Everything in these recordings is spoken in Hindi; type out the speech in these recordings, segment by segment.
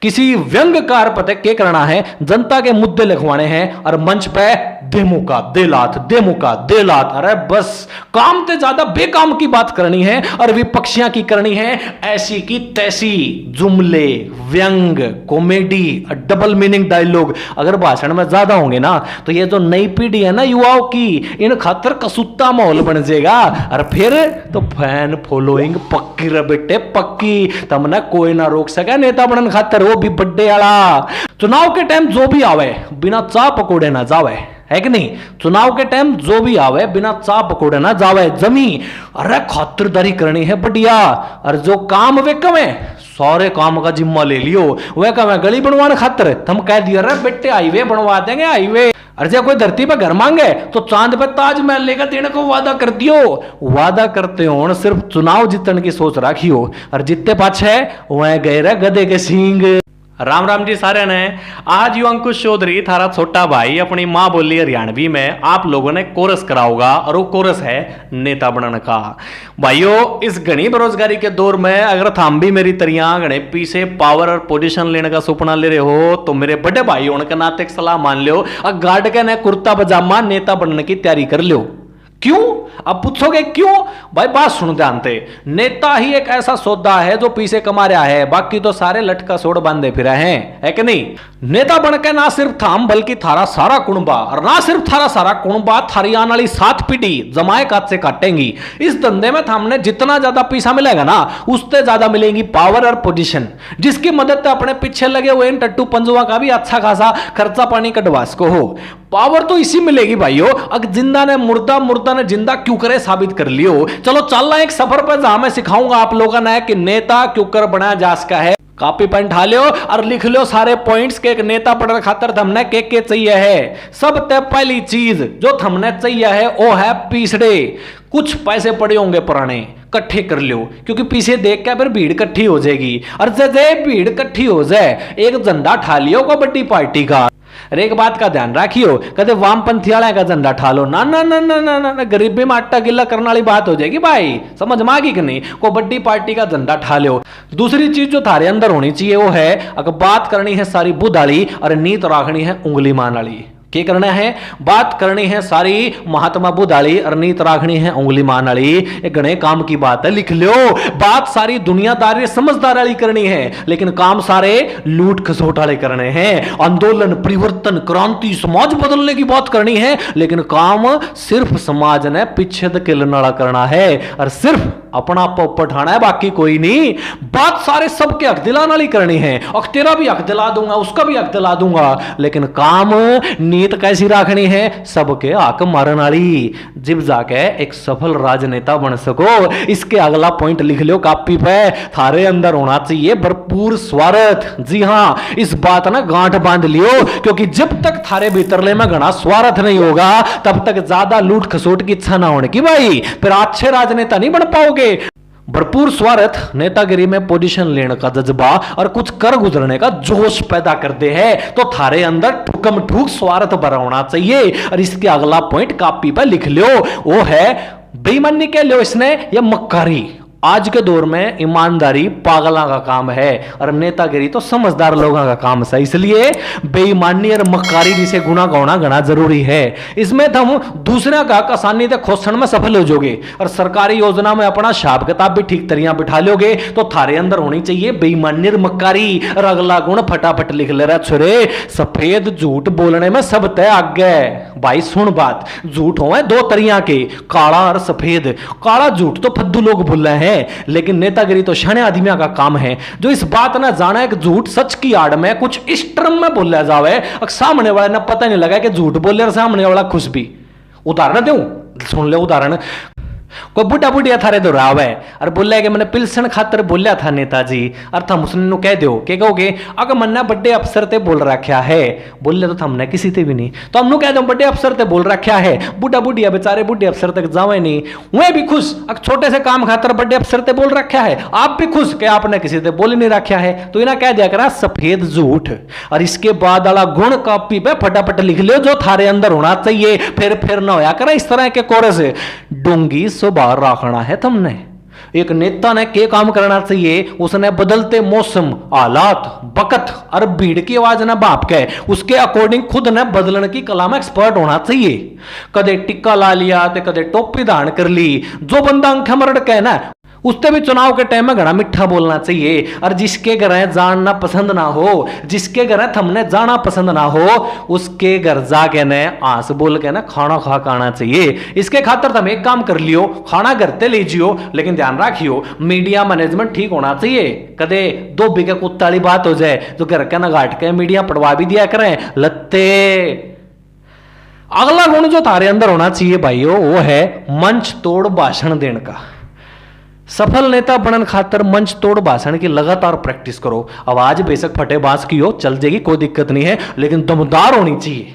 किसी व्यंग्यकार पता क्या करना है, जनता के मुद्दे लिखवाने हैं और मंच पे देमुका देलात देमुका देलात। अरे बस काम से ज्यादा बेकाम की बात करनी है और विपक्षियां की करनी है ऐसी की तैसी जुमले, व्यंग, कॉमेडी, डबल मीनिंग डायलॉग अगर भाषण में ज्यादा होंगे ना तो ये जो नई पीढ़ी है ना युवाओं की, इन खातर कसूता माहौल बन जाएगा। और फिर तो फैन फॉलोइंग पक्की रे बेटे पक्की, तमने कोई ना रोक सके नेता बनने खातर, वो भी बड्डे वाला। चुनाव के टाइम जो भी आवे बिना चाय पकौड़े ना जावे, है कि नहीं? चुनाव के टाइम जो भी आवे बिना चाय पकौड़े ना जावे जमी। अरे खातिरदारी करनी है बढ़िया, और जो काम वे कमे सारे काम का जिम्मा ले लियो। वह कमे गली बनवाने खातिर हम कह दिया अरे बेटे हाईवे बनवा देंगे हाईवे। अरे जब कोई धरती पे घर मांगे तो चांद पे ताजमहल लेकर देने को वादा कर दियो। वादा करते हो सिर्फ चुनाव जीतने की सोच रखी हो, और जितने पाछे वह गए रहे गधे के सींग। राम राम जी सारे ने। आज यू अंकुश चौधरी थारा छोटा भाई अपनी माँ बोली हरियाणवी में आप लोगों ने कोरस करा होगा, और वो कोरस है नेता बनने का। भाइयों इस घनी बेरोजगारी के दौर में अगर थाम भी मेरी तरियां घने पीछे पावर और पोजीशन लेने का सपना ले रहे हो तो मेरे बड़े भाई होने के नाते एक सलाह मान लो, और गार्ड के ने कुर्ता पजामा नेता बनने की तैयारी कर लो। क्यों? अब पूछोगे क्यों? भाई बात सुन ध्यान से, नेता ही एक ऐसा सौदा है जो पीछे कमा रहा है, बाकी तो सारे लटका सोड़ बांधे फिर हैं, है कि नहीं? नेता बनके ना सिर्फ थाम बल्कि थारा सारा कुणबा, और ना सिर्फ थारा सारा कुणबा, थारी आने वाली 7 पीढ़ी जमाए काट से काटेंगी। इस धंधे में थामने जितना ज्यादा पैसा मिलेगा ना उससे ज्यादा मिलेगी पावर और पोजीशन, जिसकी मदद से अपने पीछे लगे हुए इन टट्टू पंजुआ का भी अच्छा खासा खर्चा पानी कटवास को हो। पावर तो इसी मिलेगी भाइयों, अगर जिंदा ने मुर्दा, मुर्दा ने जिंदा क्यों करे साबित कर लियो। चलो चलना एक सफर पर जहां मैं सिखाऊंगा आप लोगों ने कि नेता क्यों कर बनाया जा सका है। कॉपी पेन उठा लो और लिख लो सारे पॉइंट्स के एक नेता बनने खातिर हमने के चाहिए है। सबसे पहली चीज जो हमने चाहिए है वो है पीछड़े। कुछ पैसे पड़े होंगे पुराने, इकट्ठे कर लो, क्योंकि पीछे देख के फिर भीड़ इकट्ठी हो जाएगी। और जैसे भीड़ इकट्ठी हो जाए एक झंडा ठा लियो कबड्डी पार्टी का। अरे एक बात का ध्यान रखियो, कदे वामपंथी वाला का झंडा ठा लो ना ना ना ना ना ना, गरीबी में आटा गिल्ला करने वाली बात हो जाएगी भाई। समझ में आ गई कि नहीं? कबड्डी पार्टी का झंडा ठा लो। दूसरी चीज जो थारे अंदर होनी चाहिए वो है, अगर बात करनी है सारी बुधाली और नीत राखनी है उंगली मान वाली। क्या करना है? बात करनी है सारी महात्मा बुधाली और नीत राखनी है उंगली मान वाली। एक घने काम की बात है, लिख लो। बात सारी दुनियादारी समझदार वाली करनी है, लेकिन काम सारे लूट खसोट वाले करने हैं। आंदोलन, परिवर्तन, क्रांति, समाज बदलने की बात करनी है, लेकिन काम सिर्फ समाज ने पीछे धकेलने वाला करना है और सिर्फ अपना पप उठाना है, बाकी कोई नहीं। बात सारे सबके हक दिलाने वाली करनी है, और तेरा भी हक दिला दूंगा, उसका भी हक दिला दूंगा, लेकिन काम नीत कैसी रखनी है? सबके हक मारने वाली, जब जाके एक सफल राजनेता बन सको। इसके अगला पॉइंट लिख लो कॉपी पे, थारे अंदर होना चाहिए भरपूर स्वार्थ। जी हां, इस बात ना गांठ बांध लियो, क्योंकि जब तक थारे भीतरले में घना स्वार्थ नहीं होगा तब तक ज्यादा लूट खसोट की इच्छा ना होने की भाई, फिर अच्छे राजनेता नहीं बन पाओगे। भरपूर स्वार्थ नेतागिरी में पोजीशन लेने का जज्बा और कुछ कर गुजरने का जोश पैदा करते हैं, तो थारे अंदर ठुकम ठुक स्वार्थ भरा होना चाहिए। और इसके अगला पॉइंट कॉपी पर लिख लो, वो है बेईमानी के लो इसने या मक्कारी। आज के दौर में ईमानदारी पागलों का काम है और नेतागिरी तो समझदार लोगों का काम है, इसलिए बेईमानी और मक्कारी जिसे गुना होना घना जरूरी है। इसमें तुम दूसरे का आसानी से खोसन में सफल हो जाओगे और सरकारी योजना में अपना हिसाब किताब भी ठीक तरिया बिठा लोगे। तो थारे अंदर होनी चाहिए बेईमानी और मक्कारी। और अगला गुण फटाफट लिख ले रहा छोरे, सफेद झूठ बोलने में सब तय आगे। भाई सुन बात, झूठ हो दो तरिया के, काला और सफेद। काला झूठ तो फद्दू लोग बोल रहे हैं, लेकिन नेतागिरी तो शाने आदमियों का काम है जो इस बात ना जाने कि झूठ सच की आड़ में कुछ इस टर्म में बोला जावे, सामने वाले ने पता नहीं लगा कि झूठ बोले और सामने वाला खुश भी। उदाहरण दूं, सुन ले उदाहरण। कोई बुढ़ा बुढ़िया थारे दो राव है और बोला कि मैंने पिलसन खातर बोलिया था नेताजी, और थम उसने कह दो क्या कहोगे? अगर मन्ना बड़े अफसर ते बोल रखा है, बोले तो हमने किसी ते भी नहीं, तो हमने कह दो बड़े अफसर ते बोल रखा है। बुढ़ा बुढ़िया बेचारे बुढ़े अफसर तक जावे नहीं, वह भी खुश, अगर छोटे से काम खातर बड़े अफसर ते बोल रखा है, आप भी खुश कि आपने किसी ते बोल नहीं रखा है। तो इन्हें कह दिया करा सफेद झूठ। और इसके बाद वाला गुण कॉपी पे फटाफट लिख लो जो थारे अंदर होना चाहिए, फिर ना होया करा इस तरह के कोरस। डोंगी सुबह रखना है तुमने, एक नेता ने के काम करना चाहिए, उसने बदलते मौसम, हालात, वक्त और भीड़ की आवाज ना बाप के उसके अकॉर्डिंग खुद ने बदलने की कला में एक्सपर्ट होना चाहिए। कदे टिक्का ला लिया तो कदे टोपी धारण कर ली। जो बंदा अंखे मरड़ के ना उससे भी चुनाव के टाइम में घना मिठा बोलना चाहिए। और जिसके घर जानना पसंद ना हो, जिसके घर थमने जाना पसंद ना हो, उसके घर जाके ने आंस बोल के ना खाना खा के आना चाहिए। इसके खातर तुम एक काम कर लियो, खाना घर ते लीजियो, लेकिन ध्यान रखियो मीडिया मैनेजमेंट ठीक होना चाहिए। कदे दो बिके कुत्ता वाली बात हो जाए तो घर के ना घाट के मीडिया पढ़वा भी दिया करें लत्ते। अगला गुण जो तारे अंदर होना चाहिए भाइयों वो है मंच तोड़ भाषण देने का। सफल नेता बनन खातर मंच तोड़ भाषण की लगातार प्रैक्टिस करो। आवाज बेशक फटे बांस की हो, चल जाएगी, कोई दिक्कत नहीं है, लेकिन दमदार होनी चाहिए।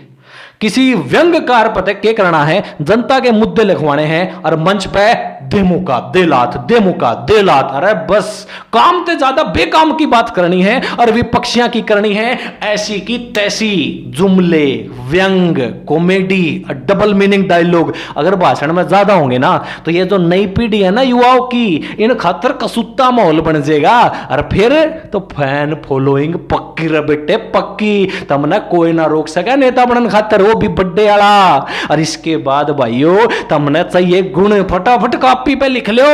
किसी व्यंग्यकार पते के करना है, जनता के मुद्दे लिखवाने हैं और मंच पे दे मुका दे लात दे मुका दे लात। अरे बस काम से ज्यादा बेकाम की बात करनी है और विपक्षियां की करनी है ऐसी की तैसी जुमले, व्यंग, कॉमेडी, डबल मीनिंग डायलॉग अगर भाषण में ज्यादा होंगे ना तो ये जो नई पीढ़ी है ना युवाओं की, इन खातर कसूता माहौल बन जाएगा। और फिर तो फैन फॉलोइंग पक्की रे बेटे पक्की, तमने कोई ना रोक सके नेता बनने खातर, वो भी बड्डे वाला। और इसके बाद भाइयों तमने चाहिए गुण, फटाफट कॉपी पे लिख लो।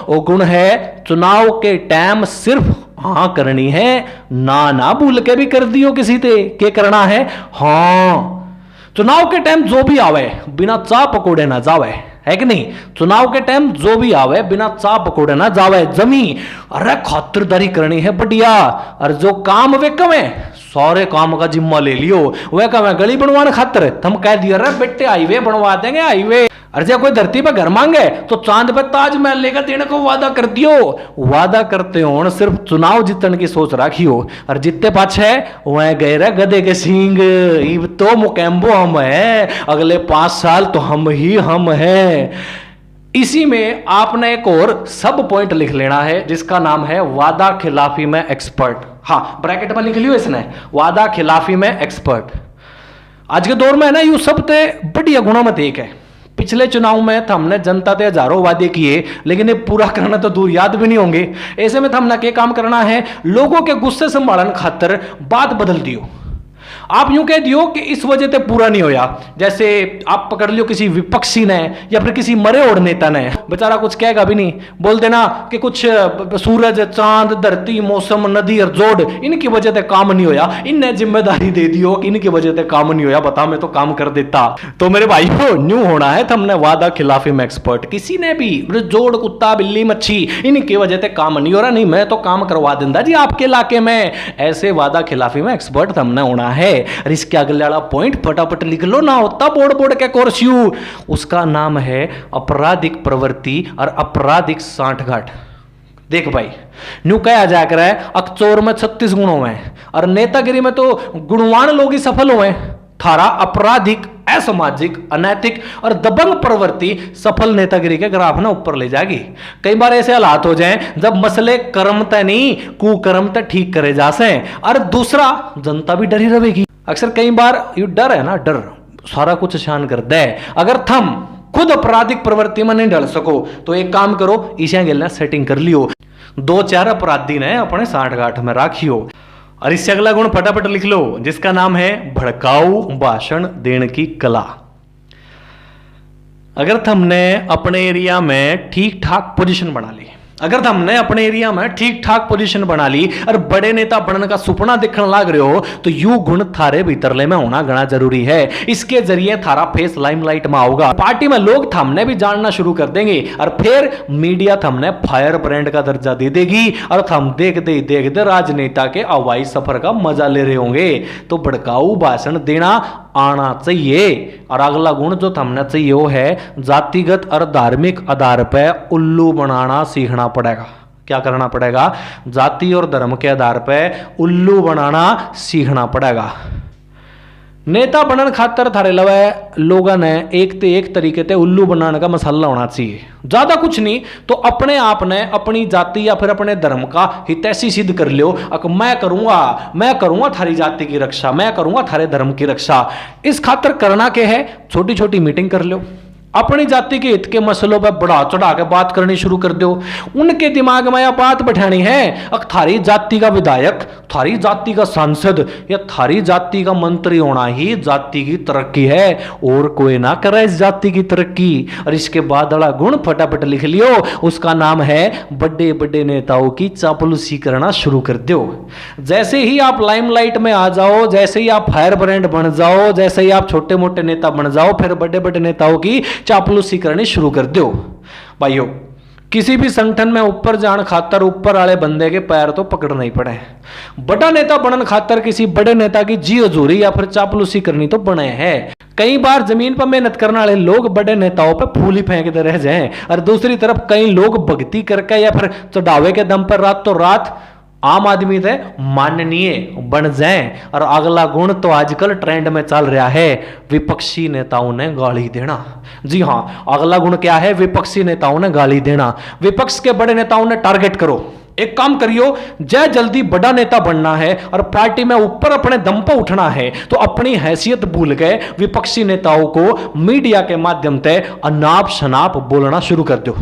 वो गुण है चुनाव के टाइम सिर्फ हाँ करनी है, ना ना भूल के भी कर दियो किसी ते के करना है हाँ। चुनाव के टाइम जो भी आवे बिना चाह पकोड़े ना जावे, है कि नहीं। चुनाव के टाइम जो भी आवे बिना चाह पकोड़े ना जावे जमी। अरे खातिरदारी करनी है बढ़िया। और जो काम वे कमे सारे काम का जिम्मा ले लियो। वह कमे गली बनवाने खातर तुम कह दियो अरे बेटे हाईवे बनवा देंगे हाईवे। अरे जब कोई धरती पर घर मांगे तो चांद पे ताजमहल लेकर देने को वादा कर दियो। वादा करते हो सिर्फ चुनाव जीतने की सोच रखियो और जितने पाछे वह गए रे गधे के सींग। इब तो मुकेम्बो हम है, अगले 5 साल तो हम ही हम है। इसी में आपने एक और सब पॉइंट लिख लेना है जिसका नाम है वादा खिलाफी में एक्सपर्ट। हाँ ब्रैकेट में लिख लियो इसने, वादा खिलाफी में एक्सपर्ट। आज के दौर में है ना यू सबसे बढ़िया गुणों में एक है। पिछले चुनाव में हमने जनता से हजारों वादे किए लेकिन ये पूरा करना तो दूर याद भी नहीं होंगे। ऐसे में हमने क्या काम करना है, लोगों के गुस्से संभालन खातर बात बदल दियो। आप यूं कह दियो कि इस वजह से पूरा नहीं होया। जैसे आप पकड़ लियो किसी विपक्षी ने या फिर किसी मरे और नेता ने, बेचारा कुछ कहेगा भी नहीं, बोल देना कि कुछ सूरज, चांद, धरती, मौसम, नदी और जोड़ इनकी वजह से काम नहीं होया। इन्हें जिम्मेदारी दे दियो कि इनकी वजह से काम नहीं होया, बता मैं तो काम कर देता। तो मेरे भाइयों न्यू होना है हमने वादा खिलाफी में एक्सपर्ट। किसी ने भी जोड़, कुत्ता, बिल्ली, मच्छी इनकी वजह से काम नहीं हो रहा, नहीं मैं तो काम करवा देंदा जी आपके इलाके में, ऐसे वादा खिलाफी में एक्सपर्ट हमने होना है। और इसके अगले वाला पॉइंट फटाफट लिख लो ना, होता बोर्ड के कोर्स यू, उसका नाम है आपराधिक प्रवृत्ति और आपराधिक सांठगांठ। देख भाई न्यू कहा जा कर है अकचोर में 36 गुणों में और नेतागिरी में तो गुणवान लोग ही सफल हुए। थारा आपराधिक, असामाजिक, अनैतिक और दबंग प्रवृत्ति सफल नेतागिरी के ग्राफ ना ऊपर ले जाएगी। कई बार ऐसे हालात हो जाएं जब मसले कर्म तय नहीं कुकर्म तय ठीक करे जा से, और दूसरा जनता भी डरी रहेगी। अक्सर कई बार ये डर है ना, डर सारा कुछ शान कर दे। अगर थम खुद आपराधिक प्रवृत्ति में नहीं ढल सको तो एक काम करो, ईशा गिलना सेटिंग कर लियो, 2-4 अपराधी ने अपने सांठगांठ में राखियो। और इससे अगला गुण फटाफट लिख लो जिसका नाम है भड़काऊ भाषण देने की कला। अगर हमने अपने एरिया में ठीक ठाक पोजीशन बना ली, अगर हमने अपने एरिया में ठीक ठाक पोजीशन बना ली और बड़े नेता बनने का सुपना देखने लग रहे हो तो यू गुण थारे भीतरले में होना घना जरूरी है। इसके जरिए थारा फेस लाइमलाइट में आओगा, पार्टी में लोग थमने भी जानना शुरू कर देंगे और फिर मीडिया थमने फायर ब्रांड का दर्जा दे देगी और हम देखते राजनेता के हवाई सफर का मजा ले रहे होंगे। तो भड़काऊ भाषण देना आना चाहिए। और अगला गुण जो थमना चाहिए वो है जातिगत और धार्मिक आधार पर उल्लू बनाना सीखना पड़ेगा। क्या करना पड़ेगा? जाति और धर्म के आधार पर उल्लू बनाना सीखना पड़ेगा। नेता बनने खातर थारे लवे लोगों ने एक तरीके से उल्लू बनाने का मसाला होना चाहिए। ज्यादा कुछ नहीं तो अपने आप ने अपनी जाति या फिर अपने धर्म का हितैषी सिद्ध कर लियो। मैं करूंगा थारी जाति की रक्षा, मैं करूंगा थारे धर्म की रक्षा। इस खातर करना क्या है, छोटी छोटी मीटिंग कर लो, अपनी जाति के हित के मसलों पर बढ़ा चढ़ा के बात करनी शुरू कर दो। उनके दिमाग में यह बात बैठानी है, अब थारी जाति का विधायक, थारी जाति का सांसद या थारी जाति का मंत्री होना ही जाति की तरक्की है, और कोई ना करे इस जाति की तरक्की। और इसके बाद अड़ा गुण फटाफट लिख लियो, उसका नाम है बड़े बड़े नेताओं की चापलूसी करना शुरू कर दो। जैसे ही आप लाइमलाइट में आ जाओ, जैसे ही आप फायर ब्रांड बन जाओ, जैसे ही आप छोटे मोटे नेता बन जाओ, फिर बड़े बड़े नेताओं की चापलूसी करनी शुरू कर दो। भाइयों, किसी भी संगठन में ऊपर जान खातर ऊपर वाले बंदे के पैर तो पकड़ना ही पड़े। बड़ा नेता बनन खातर किसी बड़े नेता की जी हजूरी या फिर चापलूसी करनी तो बने है। कई बार जमीन पर मेहनत करने वाले लोग बड़े नेताओं पर फूल ही फेंकते रह जाएं, और दूसरी तरफ कई लोग भक्ति करके या फिर चढ़ावे के दम पर रातों रात आम आदमी से माननीय बन जाएं। और अगला गुण तो आजकल ट्रेंड में चल रहा है, विपक्षी नेताओं ने गाली देना। जी हां, अगला गुण क्या है? विपक्षी नेताओं ने गाली देना। विपक्ष के बड़े नेताओं ने टारगेट करो, एक काम करियो, जय जल्दी बड़ा नेता बनना है और पार्टी में ऊपर अपने दम पर उठना है तो अपनी हैसियत भूल गए विपक्षी नेताओं को मीडिया के माध्यम से अनाप शनाप बोलना शुरू कर दो।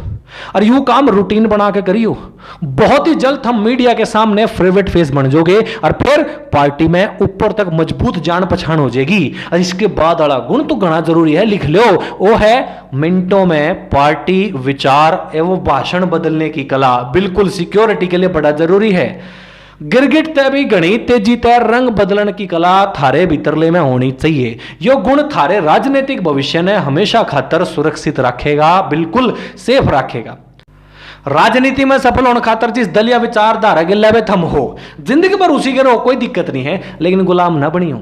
और यूं काम रूटीन बना के करियो, बहुत ही जल्द हम मीडिया के सामने फेवरेट फेस बन जाओगे और फिर पार्टी में ऊपर तक मजबूत जान पहचान हो जाएगी। और इसके बाद वाला गुण तो घना जरूरी है, लिख लो, वो है मिनटों में पार्टी विचार एवं भाषण बदलने की कला। बिल्कुल सिक्योरिटी के लिए बड़ा जरूरी है। गिरगिट तय भी घनी तेजी तय रंग बदलन की कला थारे भीतरले में होनी चाहिए। यो गुण थारे राजनीतिक भविष्य ने हमेशा खातर सुरक्षित रखेगा, बिल्कुल सेफ रखेगा। राजनीति में सफल होने खातर जिस दल या विचारधारा के लेवे थम हो, जिंदगी भर उसी के रहो, कोई दिक्कत नहीं है, लेकिन गुलाम ना बनी हो।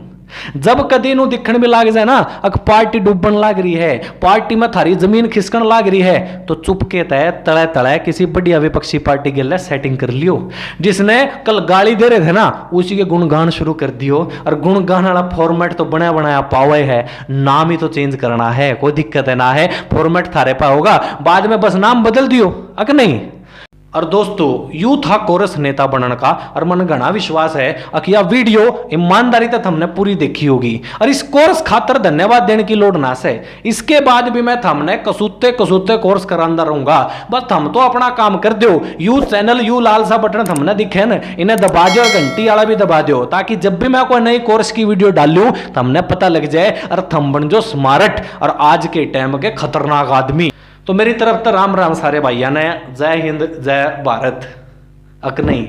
जब कदी नु दिखण में लाग जाए ना अक पार्टी डूबन लाग रही है, पार्टी में थारी जमीन खिसकन लाग रही है, तो चुपके तय तले तले किसी बढ़िया विपक्षी पार्टी के लिए सेटिंग कर लियो। जिसने कल गाली दे रहे थे ना, उसी के गुणगान शुरू कर दियो। और गुणगान वाला फॉर्मेट तो बना बनाया पावे है, नाम ही तो चेंज करना है, कोई दिक्कत है ना है, फॉर्मेट थारे पा होगा, बाद में बस नाम बदल दियो, अक नहीं। और दोस्तों, यू था कोरस नेता बनने का, और मन घना विश्वास है कि यह वीडियो ईमानदारी तक हमने पूरी देखी होगी। और इस कोर्स खातर धन्यवाद देने की लोड ना से, इसके बाद भी मैं हमने कसूते कसूते कोर्स करांदा रहूंगा। बस हम तो अपना काम कर दो। यू चैनल, यू लाल सा बटन हमने दिखे न, इन्हें दबा दो, घंटी वाला भी दबा दो, ताकि जब भी मैं कोई नई कोर्स की वीडियो डालूं तो हमने पता लग जाए और थम बन जो स्मार्ट और आज के टाइम के खतरनाक आदमी। तो मेरी तरफ तो राम राम सारे भाइया ने, जय हिंद जय भारत, अक नहीं।